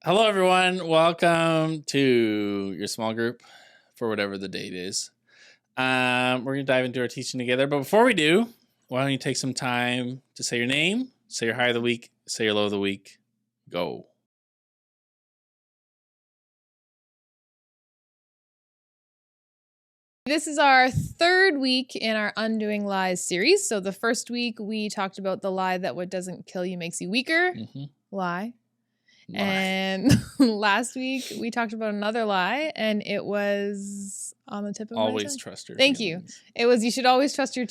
Hello, everyone. Welcome to your small group for whatever the date is. We're going to dive into our teaching together. But before we do, why don't you take some time to say your name, say your high of the week, say your low of the week. Go. This is our third week in our Undoing Lies series. So the first week we talked about the lie that what doesn't kill you makes you weaker. Lie. And last week we talked about another lie, and it was on the tip of Always my tongue. trust your Thank feelings. you. It was you should always trust your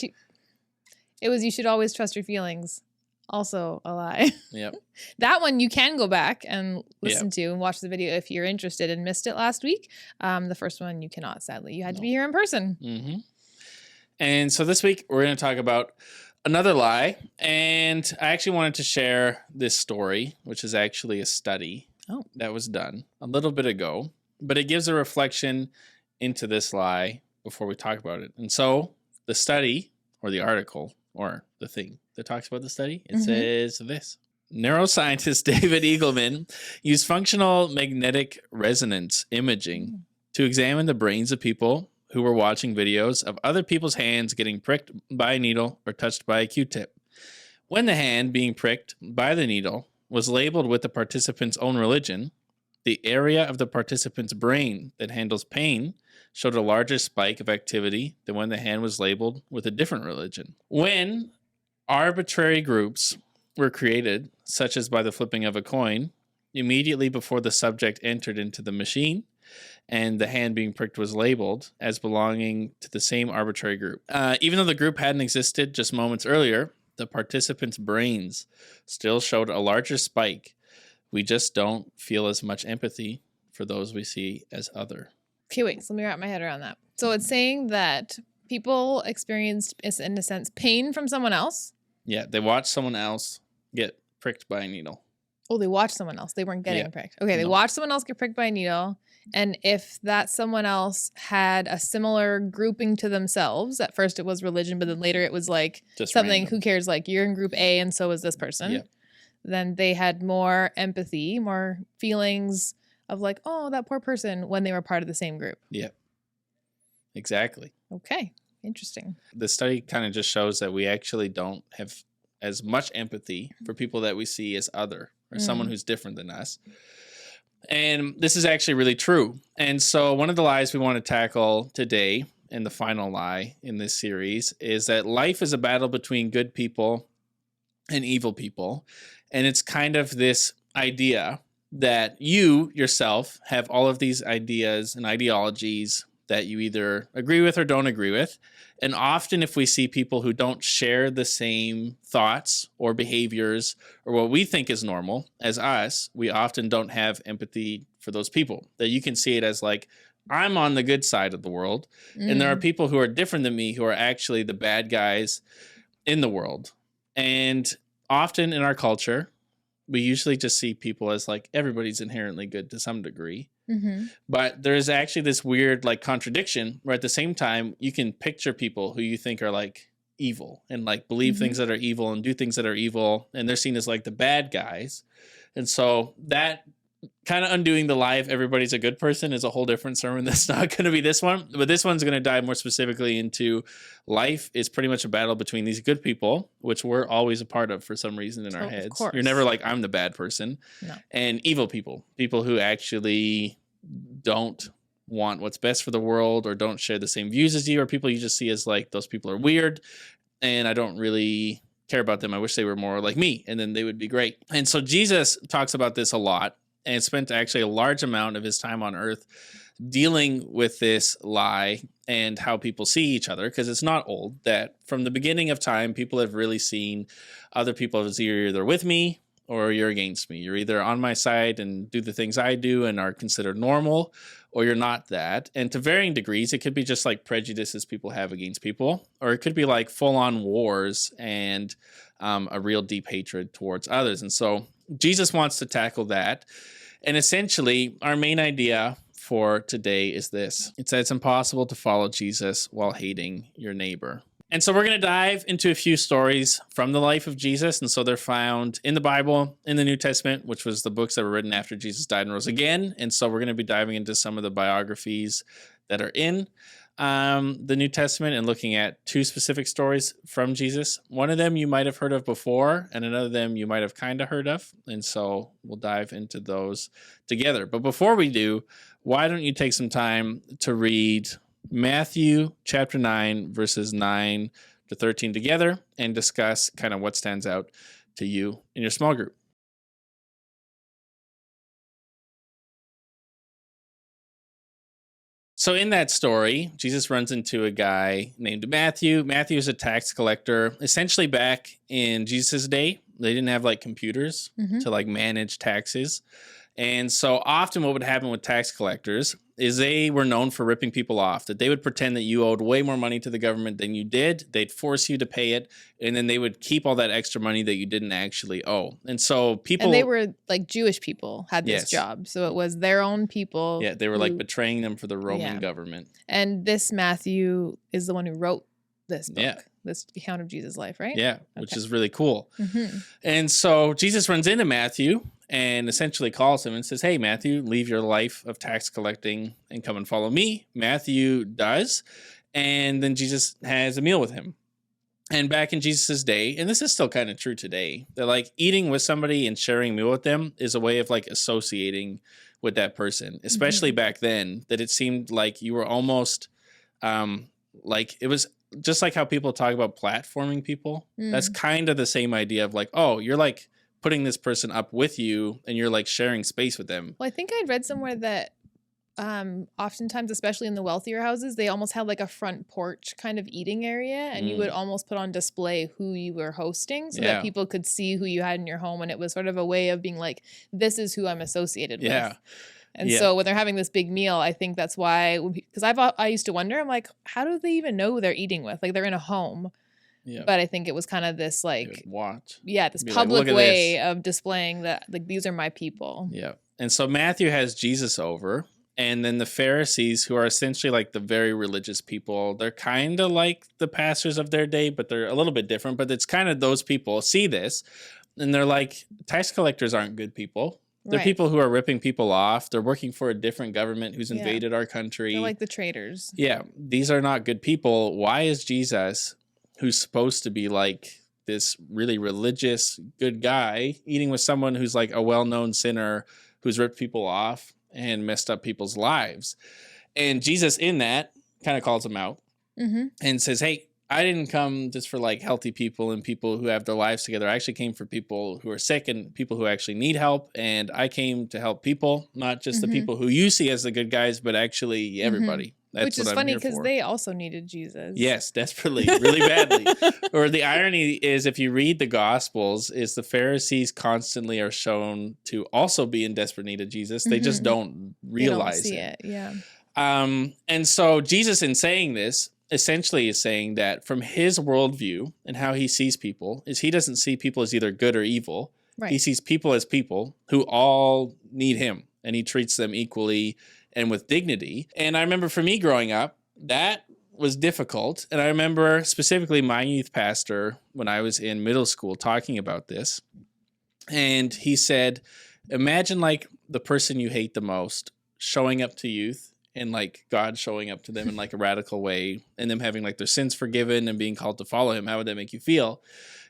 you should always trust your feelings. Also a lie. Yep. That one you can go back and listen to and watch the video if you're interested and missed it last week. The first one you cannot, sadly. You had to be here in person. And so this week we're going to talk about another lie. And I actually wanted to share this story, which is actually a study that was done a little bit ago. But it gives a reflection into this lie before we talk about it. And so the study, or the article, or the thing that talks about the study, it says this. Neuroscientist David Eagleman used functional magnetic resonance imaging to examine the brains of people who were watching videos of other people's hands getting pricked by a needle or touched by a Q-tip. When the hand being pricked by the needle was labeled with the participant's own religion, the area of the participant's brain that handles pain showed a larger spike of activity than when the hand was labeled with a different religion. When arbitrary groups were created, such as by the flipping of a coin, immediately before the subject entered into the machine, and the hand being pricked was labeled as belonging to the same arbitrary group. Even though the group hadn't existed just moments earlier, the participants' brains still showed a larger spike. We just don't feel as much empathy for those we see as other. Okay, wait, so let me wrap my head around that. So it's saying that people experienced, in a sense, pain from someone else. Yeah, they watched someone else get pricked by a needle. Oh, they watched someone else. They weren't getting pricked. Okay, they watched someone else get pricked by a needle. And if that someone else had a similar grouping to themselves, at first it was religion, but then later it was like just something, random. Who cares, like you're in group A and so is this person. Then they had more empathy, more feelings of like, oh, that poor person when they were part of the same group. Yeah, exactly. Okay, interesting. The study kind of just shows that we actually don't have as much empathy for people that we see as other or someone who's different than us. And this is actually really true. And so one of the lies we want to tackle today, and the final lie in this series, is that life is a battle between good people and evil people. And it's kind of this idea that you yourself have all of these ideas and ideologies that you either agree with or don't agree with. And often if we see people who don't share the same thoughts or behaviors or what we think is normal as us, we often don't have empathy for those people. That you can see it as like, I'm on the good side of the world. And there are people who are different than me who are actually the bad guys in the world. And often in our culture, we usually just see people as like everybody's inherently good to some degree. But there's actually this weird like contradiction where at the same time you can picture people who you think are like evil and like believe things that are evil and do things that are evil, and they're seen as like the bad guys. And so that kind of undoing the lie of everybody's a good person is a whole different sermon. That's not going to be this one, but this one's going to dive more specifically into life is pretty much a battle between these good people, which we're always a part of for some reason in our heads. You're never like, I'm the bad person. No. And evil people who actually don't want what's best for the world or don't share the same views as you, or people you just see as like, those people are weird and I don't really care about them. I wish they were more like me and then they would be great. And so Jesus talks about this a lot and spent actually a large amount of his time on earth dealing with this lie and how people see each other, because it's not old that from the beginning of time, people have really seen other people as you're either with me or you're against me. You're either on my side and do the things I do and are considered normal, or you're not that. And to varying degrees, it could be just like prejudices people have against people, or it could be like full-on wars and a real deep hatred towards others. And so Jesus wants to tackle that. And essentially, our main idea for today is this. It's that it's impossible to follow Jesus while hating your neighbor. And so we're going to dive into a few stories from the life of Jesus. And so they're found in the Bible, in the New Testament, which was the books that were written after Jesus died and rose again. And so we're going to be diving into some of the biographies that are in the New Testament and looking at two specific stories from Jesus. One of them you might have heard of before, and another of them you might have kind of heard of. And so we'll dive into those together. But before we do, why don't you take some time to read Matthew chapter 9, verses 9 to 13 together and discuss kind of what stands out to you in your small group. So in that story, Jesus runs into a guy named Matthew. Matthew is a tax collector. Essentially back in Jesus' day, they didn't have like computers to like manage taxes. And so often what would happen with tax collectors is they were known for ripping people off, that they would pretend that you owed way more money to the government than you did. They'd force you to pay it, and then they would keep all that extra money that you didn't actually owe. And so people... And they were like Jewish people had this job. So it was their own people. Yeah, they were like betraying them for the Roman government. And this Matthew is the one who wrote this book, this account of Jesus' life, right? Yeah, which is really cool. And so Jesus runs into Matthew and essentially calls him and says, hey, Matthew, leave your life of tax collecting and come and follow me. Matthew does. And then Jesus has a meal with him. And back in Jesus' day, and this is still kind of true today, that like eating with somebody and sharing a meal with them is a way of like associating with that person, especially back then, that it seemed like you were almost like it was just like how people talk about platforming people. That's kind of the same idea of like, oh, you're like putting this person up with you and you're like sharing space with them. Well, I think I'd read somewhere that oftentimes, especially in the wealthier houses, they almost had like a front porch kind of eating area, and you would almost put on display who you were hosting so that people could see who you had in your home. And it was sort of a way of being like, this is who I'm associated with. And so when they're having this big meal, I think that's why, because I used to wonder, I'm like, how do they even know who they're eating with? Like they're in a home. Yeah. But I think it was kind of this like, watch. Yeah, this public way of displaying that like these are my people. Yeah. And so Matthew has Jesus over, and then the Pharisees, who are essentially like the very religious people, they're kind of like the pastors of their day, but they're a little bit different. But it's kind of those people see this and they're like, tax collectors aren't good people. They're people who are ripping people off. They're working for a different government who's invaded our country. They're like the traitors. Yeah. These are not good people. Why is Jesus, who's supposed to be like this really religious, good guy, eating with someone who's like a well-known sinner who's ripped people off and messed up people's lives? And Jesus in that kind of calls him out and says, hey, I didn't come just for like healthy people and people who have their lives together. I actually came for people who are sick and people who actually need help. And I came to help people, not just the people who you see as the good guys, but actually everybody. That's which is funny because they also needed Jesus. Yes, desperately, really badly. Or the irony is, if you read the Gospels, is the Pharisees constantly are shown to also be in desperate need of Jesus. They just don't realize it. Yeah. And so Jesus, in saying this, essentially is saying that from his worldview and how he sees people, is he doesn't see people as either good or evil. Right. He sees people as people who all need him, and he treats them equally and with dignity. And I remember for me growing up, that was difficult. And I remember specifically my youth pastor when I was in middle school talking about this. And he said, imagine like the person you hate the most showing up to youth and like God showing up to them in like a radical way and them having like their sins forgiven and being called to follow him. How would that make you feel?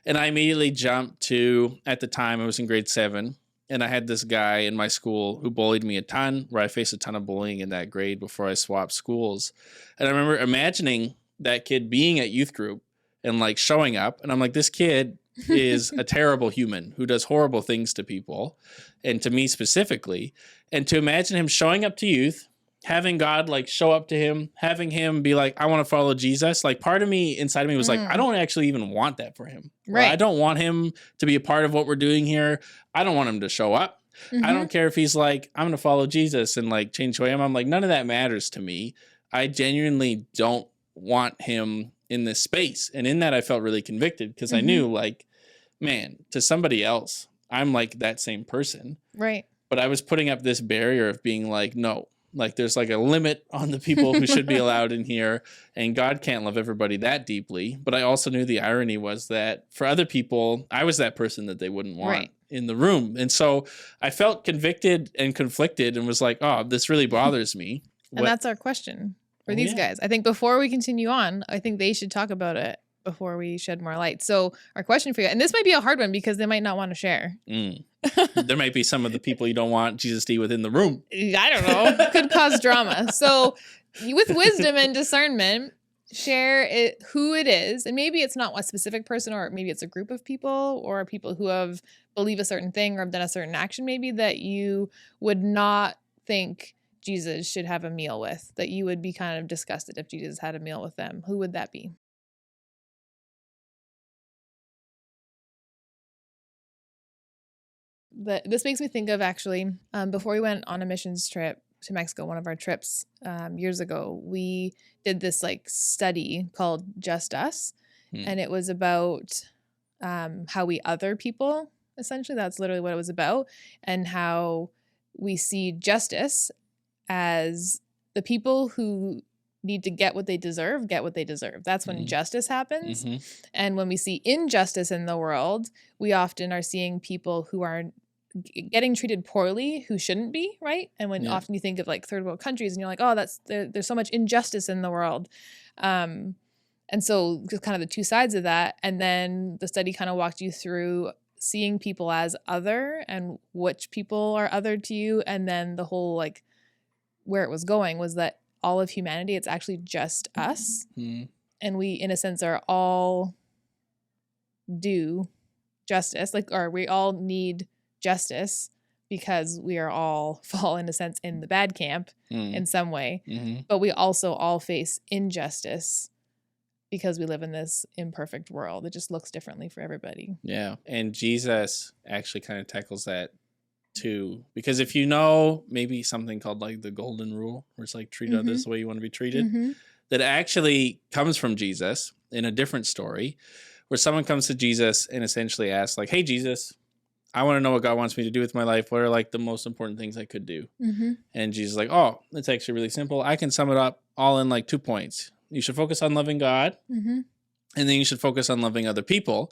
And I immediately jumped to, at the time I was in grade 7, and I had this guy in my school who bullied me a ton, where I faced a ton of bullying in that grade before I swapped schools. And I remember imagining that kid being at youth group and like showing up, and I'm like, this kid is a terrible human who does horrible things to people and to me specifically. And to imagine him showing up to youth, having God like show up to him, having him be like, I want to follow Jesus. Like part of me inside of me was like, I don't actually even want that for him. Right. I don't want him to be a part of what we're doing here. I don't want him to show up. I don't care if he's like, I'm going to follow Jesus and like change who I am. I'm like, none of that matters to me. I genuinely don't want him in this space. And in that, I felt really convicted because I knew like, man, to somebody else, I'm like that same person. Right. But I was putting up this barrier of being like, no, Like there's like a limit on the people who should be allowed in here, and God can't love everybody that deeply. But I also knew the irony was that for other people, I was that person that they wouldn't want in the room. And so I felt convicted and conflicted and was like, oh, this really bothers me. And that's our question for these guys. I think before we continue on, I think they should talk about it before we shed more light. So our question for you, and this might be a hard one because they might not want to share. There might be some of the people you don't want Jesus to be within the room. I don't know. Could cause drama. So with wisdom and discernment, share it, who it is. And maybe it's not a specific person, or maybe it's a group of people or people who have believe a certain thing or have done a certain action, maybe that you would not think Jesus should have a meal with, that you would be kind of disgusted if Jesus had a meal with them. Who would that be? This makes me think of actually, before we went on a missions trip to Mexico, one of our trips years ago, we did this like study called Just Us. And it was about how we other people, essentially. That's literally what it was about. And how we see justice as the people who need to get what they deserve. That's when justice happens. And when we see injustice in the world, we often are seeing people who are getting treated poorly who shouldn't be, right? And when often you think of like third world countries and you're like, oh, there's so much injustice in the world. And so just kind of the two sides of that. And then the study kind of walked you through seeing people as other and which people are other to you. And then the whole like where it was going was that all of humanity, it's actually just us. And we, in a sense, are all due justice, like, or we all need justice because we are all fall, in a sense, in the bad camp in some way. But we also all face injustice because we live in this imperfect world. It just looks differently for everybody. Yeah. And Jesus actually kind of tackles that too. Because if you know maybe something called like the golden rule, where it's like treat others the way you want to be treated, that actually comes from Jesus in a different story, where someone comes to Jesus and essentially asks like, hey, Jesus, I want to know what God wants me to do with my life. What are like the most important things I could do? And Jesus is like, oh, it's actually really simple. I can sum it up all in like 2 points. You should focus on loving God, and then you should focus on loving other people.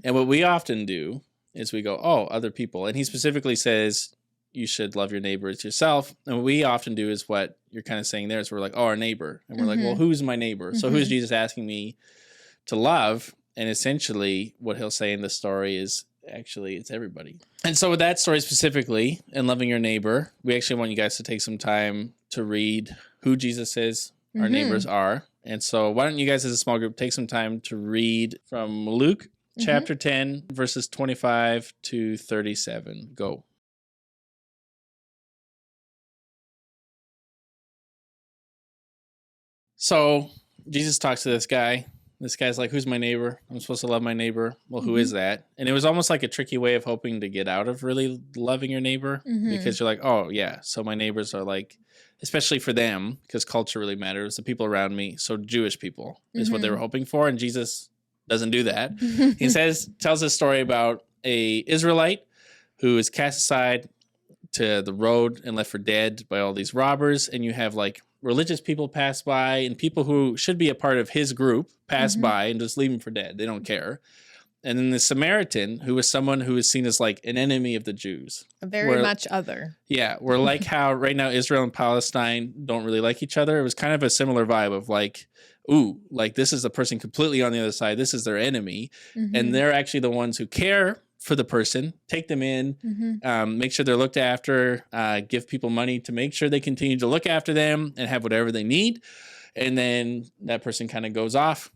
And what we often do is we go, oh, other people. And he specifically says you should love your neighbor as yourself. And what we often do is what you're kind of saying there is we're like, oh, our neighbor. And we're like, well, who's my neighbor? So who's Jesus asking me to love? And essentially what he'll say in the story is, actually, it's everybody. And so with that story specifically, and loving your neighbor, we actually want you guys to take some time to read who Jesus is, our neighbors are. And so why don't you guys as a small group take some time to read from Luke chapter 10, verses 25 to 37. Go. So Jesus talks to this guy. This guy's like, who's my neighbor? I'm supposed to love my neighbor. Well, who is that? And it was almost like a tricky way of hoping to get out of really loving your neighbor, because you're like, oh, yeah, so my neighbors are like, especially for them, because culture really matters, the people around me. So Jewish people is what they were hoping for. And Jesus doesn't do that. He tells a story about a Israelite who is cast aside to the road and left for dead by all these robbers. And you have like religious people pass by, and people who should be a part of his group pass by and just leave him for dead. They don't care. And then the Samaritan, who was someone who is seen as like an enemy of the Jews. Very much other. Yeah. We're like how right now Israel and Palestine don't really like each other. It was kind of a similar vibe of like, ooh, like this is a person completely on the other side. This is their enemy. And they're actually the ones who care for the person, take them in, make sure they're looked after, give people money to make sure they continue to look after them and have whatever they need. And then that person kind of goes off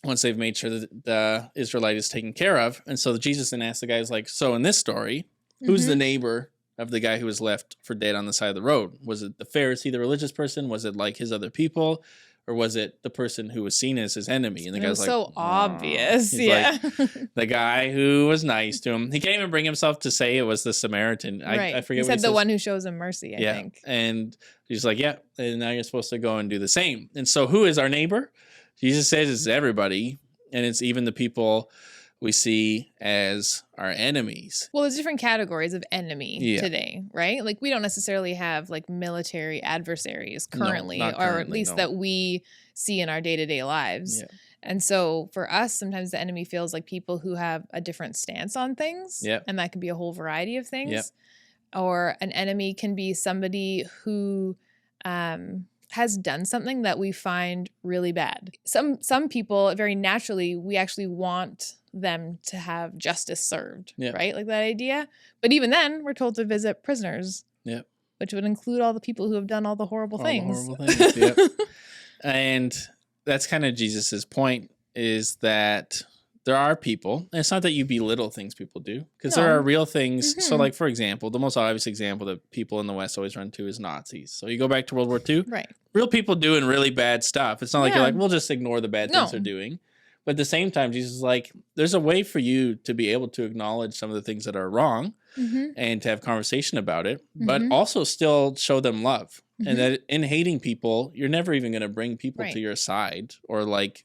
once they've made sure that the Israelite is taken care of. And so Jesus then asks the guys like, so in this story, who's the neighbor of the guy who was left for dead on the side of the road? Was it the Pharisee, the religious person? Was it like his other people? Or was it the person who was seen as his enemy? And the guy's like, so obvious. He's like, the guy who was nice to him. He can't even bring himself to say it was the Samaritan. I forget he what said. he The says. one who shows him mercy, I think. And he's like, yeah, and now you're supposed to go and do the same. And so who is our neighbor? Jesus says it's everybody. And it's even the people we see as our enemies. Well, there's different categories of enemy Yeah. today, right? Like we don't necessarily have like military adversaries currently, not or at currently, least no. that we see in our day-to-day lives. Yeah. And so for us, sometimes the enemy feels like people who have a different stance on things. Yep. And that can be a whole variety of things. Yep. Or an enemy can be somebody who has done something that we find really bad. Some people, very naturally, we actually want them to have justice served, Yep. right? Like that idea. But even then, we're told to visit prisoners. Yep. Which would include all the people who have done all the horrible things. Yep. And that's kind of Jesus's point, is that there are people, and it's not that you belittle things people do, because there are real things. So, like, for example, the most obvious example that people in the West always run to is Nazis. So you go back to World War II. Right. Real people doing really bad stuff. It's not like you're like, we'll just ignore the bad things they're doing. But at the same time, Jesus is like, there's a way for you to be able to acknowledge some of the things that are wrong and to have conversation about it, but also still show them love. And that in hating people, you're never even going to bring people to your side or like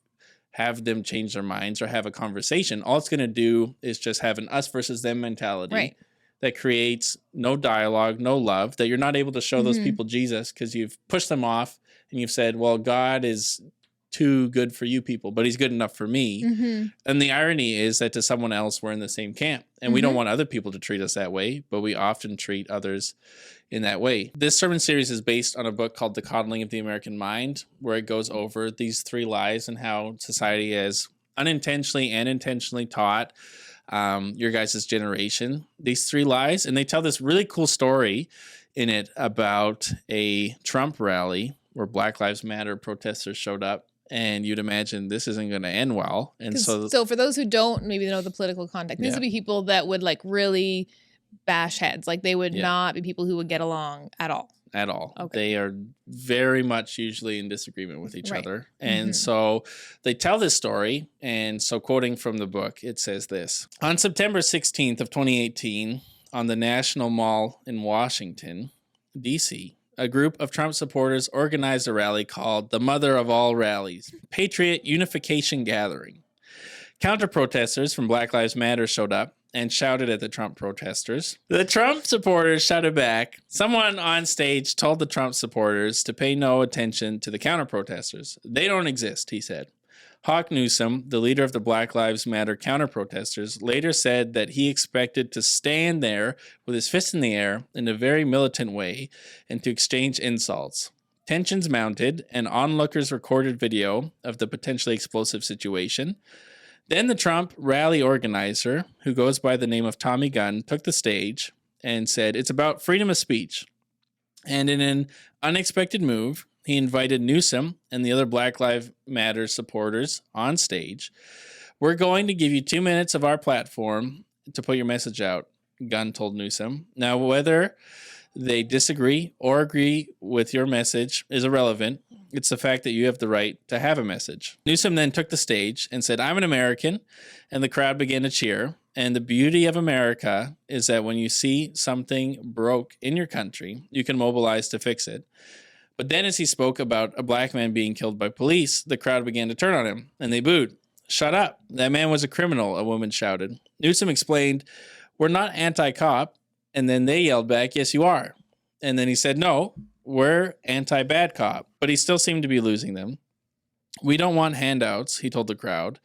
have them change their minds or have a conversation. All it's going to do is just have an us versus them mentality that creates no dialogue, no love, that you're not able to show those people Jesus because you've pushed them off and you've said, well, God is too good for you people, but he's good enough for me. And the irony is that to someone else, we're in the same camp and we don't want other people to treat us that way, but we often treat others in that way. This sermon series is based on a book called The Coddling of the American Mind, where it goes over these 3 lies and how society has unintentionally and intentionally taught your guys' generation these 3 lies. And they tell this really cool story in it about a Trump rally where Black Lives Matter protesters showed up. And you'd imagine this isn't going to end well. And so for those who don't maybe know the political context, these would be people that would like really bash heads. Like they would not be people who would get along at all. At all. Okay. They are very much usually in disagreement with each other. And so they tell this story. And so quoting from the book, it says this. On September 16th of 2018, on the National Mall in Washington, D.C., a group of Trump supporters organized a rally called the Mother of All Rallies, Patriot Unification Gathering. Counter-protesters from Black Lives Matter showed up and shouted at the Trump protesters. The Trump supporters shouted back. Someone on stage told the Trump supporters to pay no attention to the counter-protesters. They don't exist, he said. Hawk Newsom, the leader of the Black Lives Matter counter-protesters, later said that he expected to stand there with his fist in the air in a very militant way and to exchange insults. Tensions mounted, and onlookers recorded video of the potentially explosive situation. Then the Trump rally organizer, who goes by the name of Tommy Gunn, took the stage and said, "It's about freedom of speech." And in an unexpected move, he invited Newsom and the other Black Lives Matter supporters on stage. "We're going to give you 2 minutes of our platform to put your message out," Gunn told Newsom. "Now, whether they disagree or agree with your message is irrelevant. It's the fact that you have the right to have a message." Newsom then took the stage and said, "I'm an American," and the crowd began to cheer. And the beauty of America is that when you see something broke in your country, you can mobilize to fix it. But then as he spoke about a black man being killed by police, the crowd began to turn on him, and they booed. "Shut up. That man was a criminal," a woman shouted. Newsom explained, "We're not anti-cop." And then they yelled back, "Yes, you are." And then he said, "No, we're anti-bad cop." But he still seemed to be losing them. "We don't want handouts," he told the crowd.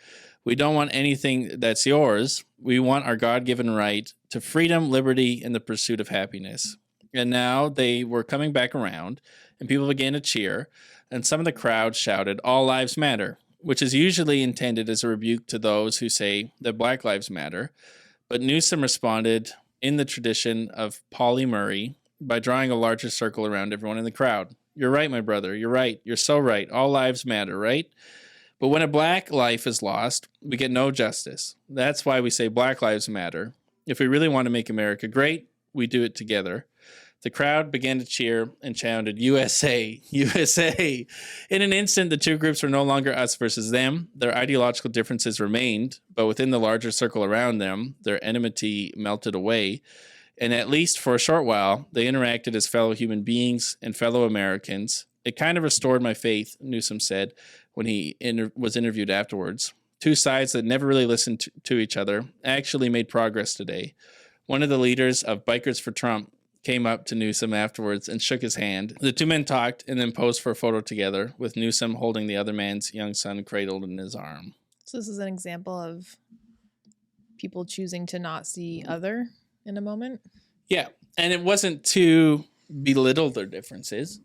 "We don't want anything that's yours. We want our God-given right to freedom, liberty, and the pursuit of happiness." And now they were coming back around, and people began to cheer, and some of the crowd shouted, "All lives matter," which is usually intended as a rebuke to those who say that Black lives matter. But Newsom responded in the tradition of Pauli Murray by drawing a larger circle around everyone in the crowd. "You're right, my brother. You're right. You're so right. All lives matter, right? But when a black life is lost, we get no justice. That's why we say Black lives matter. If we really want to make America great, we do it together." The crowd began to cheer and chanted, "USA, USA." In an instant, the two groups were no longer us versus them. Their ideological differences remained, but within the larger circle around them, their enmity melted away. And at least for a short while, they interacted as fellow human beings and fellow Americans. "It kind of restored my faith," Newsom said when he was interviewed afterwards. two sides that never really listened to each other, actually made progress today. One of the leaders of Bikers for Trump came up to Newsom afterwards and shook his hand. The two men talked and then posed for a photo together, with Newsom holding the other man's young son cradled in his arm. So this is an example of people choosing to not see other in a moment? Yeah, and it wasn't to belittle their differences,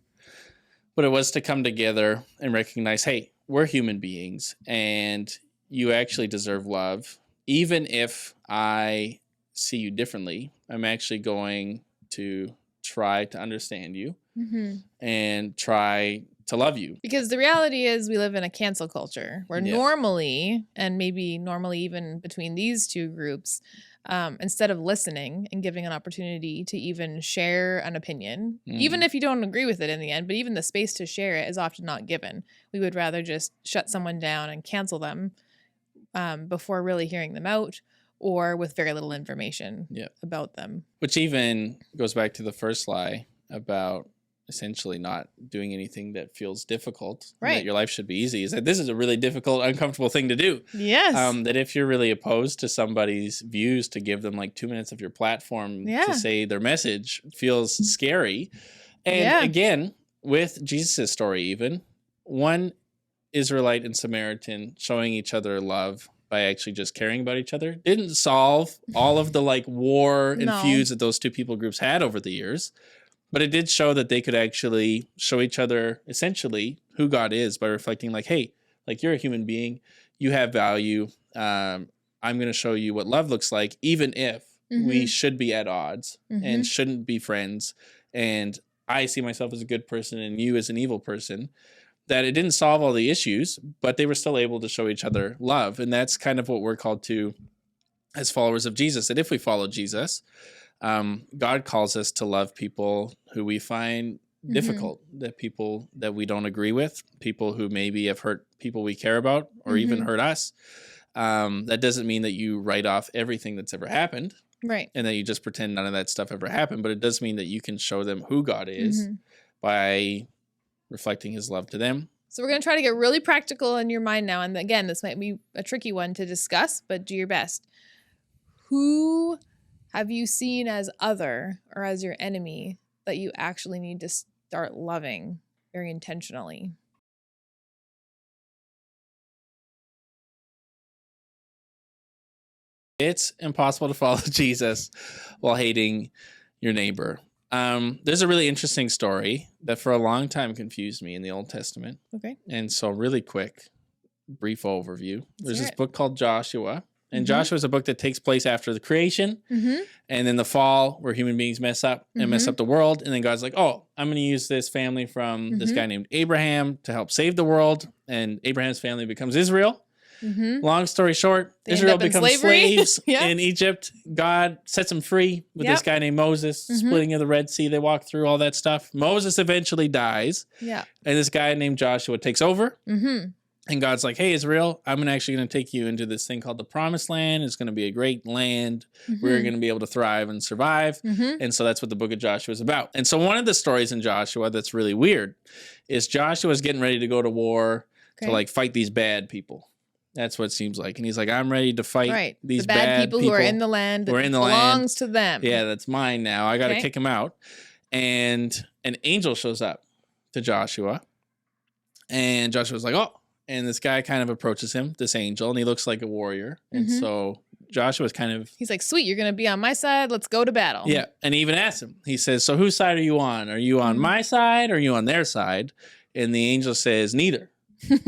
but it was to come together and recognize, hey, we're human beings, and you actually deserve love. Even if I see you differently, I'm actually going to try to understand you and try to love you. Because the reality is we live in a cancel culture where normally, and maybe normally even between these two groups, instead of listening and giving an opportunity to even share an opinion, even if you don't agree with it in the end, but even the space to share it is often not given. We would rather just shut someone down and cancel them before really hearing them out, or with very little information about them. Which even goes back to the first lie about essentially not doing anything that feels difficult, right? That your life should be easy. Is that this is a really difficult, uncomfortable thing to do. Yes. That if you're really opposed to somebody's views, to give them like 2 minutes of your platform to say their message feels scary. And again, with Jesus' story, even one Israelite and Samaritan showing each other love by actually just caring about each other didn't solve all of the like war and feuds that those two people groups had over the years. But it did show that they could actually show each other essentially who God is by reflecting like, hey, like you're a human being, you have value. I'm going to show you what love looks like, even if we should be at odds and shouldn't be friends. And I see myself as a good person and you as an evil person. That it didn't solve all the issues, but they were still able to show each other love. And that's kind of what we're called to as followers of Jesus. That if we follow Jesus, God calls us to love people who we find difficult, that people that we don't agree with, people who maybe have hurt people we care about or even hurt us. That doesn't mean that you write off everything that's ever happened. Right. And that you just pretend none of that stuff ever happened. But it does mean that you can show them who God is by reflecting his love to them. So we're going to try to get really practical in your mind now. And again, this might be a tricky one to discuss, but do your best. Who have you seen as other or as your enemy that you actually need to start loving very intentionally? It's impossible to follow Jesus while hating your neighbor. There's a really interesting story that for a long time confused me in the Old Testament. Okay. And so really quick, brief overview. There's this book called Joshua. And Joshua is a book that takes place after the creation and then the fall, where human beings mess up and mess up the world. And then God's like, oh, I'm going to use this family from this guy named Abraham to help save the world. And Abraham's family becomes Israel. Long story short, Israel becomes slaves in Egypt. God sets them free with this guy named Moses, splitting of the Red Sea. They walk through all that stuff. Moses eventually dies. And this guy named Joshua takes over. And God's like, hey, Israel, I'm actually going to take you into this thing called the Promised Land. It's going to be a great land. We're going to be able to thrive and survive. And so that's what the book of Joshua is about. And so one of the stories in Joshua that's really weird is Joshua's getting ready to go to war to like fight these bad people. That's what it seems like. And he's like, I'm ready to fight these the bad people who are in the land that belongs to them. Yeah, that's mine now. I got to kick them out. And an angel shows up to Joshua. And Joshua's like, oh. And this guy kind of approaches him, this angel, and he looks like a warrior. And so Joshua's kind of... He's like, sweet, you're going to be on my side. Let's go to battle. Yeah. And he even asks him. He says, so whose side are you on? Are you on my side or are you on their side? And the angel says, neither.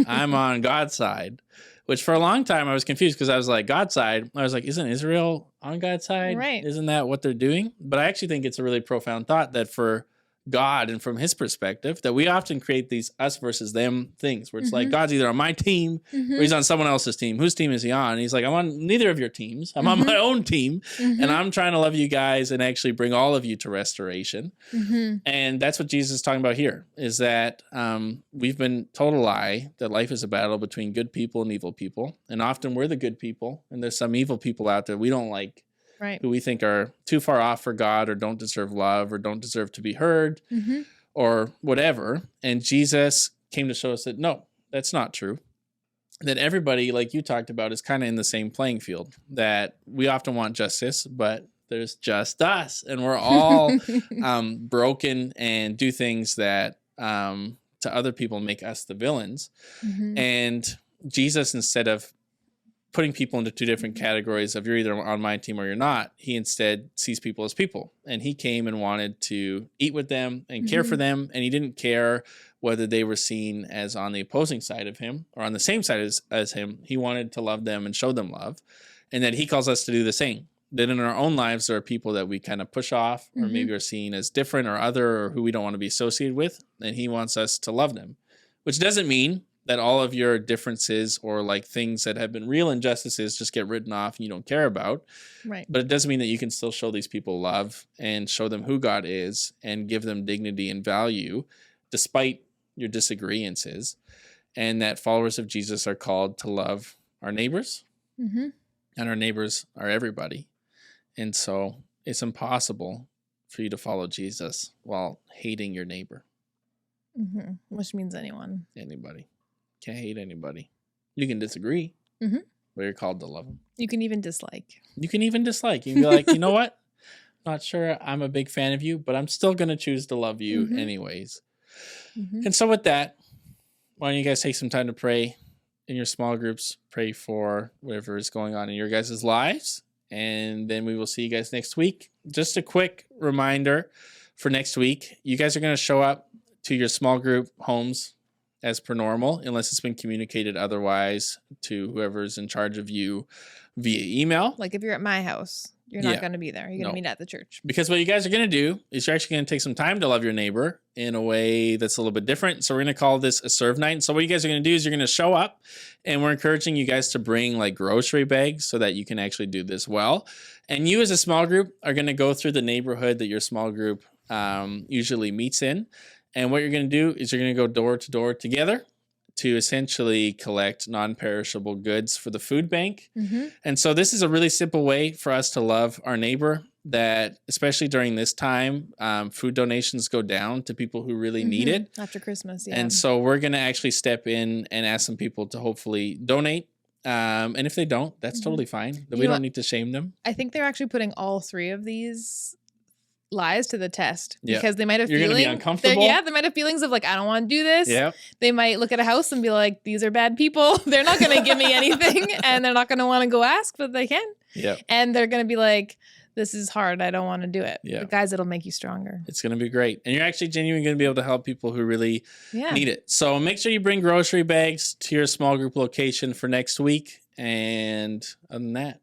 I'm on God's side. Which for a long time I was confused because I was like, God's side. I was like, isn't Israel on God's side? Right. Isn't that what they're doing? But I actually think it's a really profound thought that for God and from his perspective, that we often create these us versus them things where it's like God's either on my team or he's on someone else's team. Whose team is he on? And he's like, I'm on neither of your teams. I'm on my own team and I'm trying to love you guys and actually bring all of you to restoration. And that's what Jesus is talking about here is that we've been told a lie that life is a battle between good people and evil people. And often we're the good people and there's some evil people out there we don't like. Who we think are too far off for God or don't deserve love or don't deserve to be heard or whatever. And Jesus came to show us that, no, that's not true. that everybody, like you talked about, is kind of in the same playing field, that we often want justice, but there's just us, and we're all broken and do things that to other people make us the villains. And Jesus, instead of putting people into two different categories of you're either on my team or you're not, he instead sees people as people. And he came and wanted to eat with them and care for them. And he didn't care whether they were seen as on the opposing side of him or on the same side as him. He wanted to love them and show them love. And that he calls us to do the same. That in our own lives, there are people that we kind of push off or maybe are seen as different or other or who we don't want to be associated with. And he wants us to love them, which doesn't mean that all of your differences or like things that have been real injustices just get written off and you don't care about. Right. But it doesn't mean that you can still show these people love and show them who God is and give them dignity and value despite your disagreements. And that followers of Jesus are called to love our neighbors, and our neighbors are everybody. And so it's impossible for you to follow Jesus while hating your neighbor. Which means anyone. Anybody. Can't hate anybody. You can disagree, but you're called to love them. You can even dislike. You can even dislike. You can be like, you know what? Not sure I'm a big fan of you, but I'm still going to choose to love you anyways. And so with that, why don't you guys take some time to pray in your small groups, pray for whatever is going on in your guys' lives, and then we will see you guys next week. Just a quick reminder for next week, you guys are going to show up to your small group homes as per normal, unless it's been communicated otherwise to whoever's in charge of you via email. Like if you're at my house, you're not going to be there. You're going to meet at the church. Because what you guys are going to do is you're actually going to take some time to love your neighbor in a way that's a little bit different. So we're going to call this a serve night. And so what you guys are going to do is you're going to show up, and we're encouraging you guys to bring like grocery bags so that you can actually do this well. And you as a small group are going to go through the neighborhood that your small group usually meets in. And what you're going to do is you're going to go door to door together to essentially collect non-perishable goods for the food bank. And so this is a really simple way for us to love our neighbor, that especially during this time, food donations go down to people who really need it. After Christmas, And so we're going to actually step in and ask some people to hopefully donate. And if they don't, that's totally fine. We don't need to shame them. I think they're actually putting all three of these lies to the test, because they might have You're feelings. Gonna be uncomfortable. They might have feelings of like, I don't want to do this. Yeah. They might look at a house and be like, these are bad people. They're not going to give me anything, and they're not going to want to go ask, but they can. Yeah. And they're going to be like, this is hard. I don't want to do it. Yeah. But guys, it'll make you stronger. It's going to be great. And you're actually genuinely going to be able to help people who really need it. So make sure you bring grocery bags to your small group location for next week. And other than that,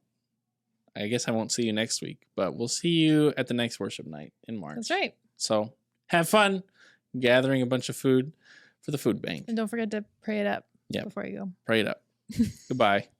I guess I won't see you next week, but we'll see you at the next worship night in March. That's right. So have fun gathering a bunch of food for the food bank. And don't forget to pray it up before you go. Pray it up. Goodbye.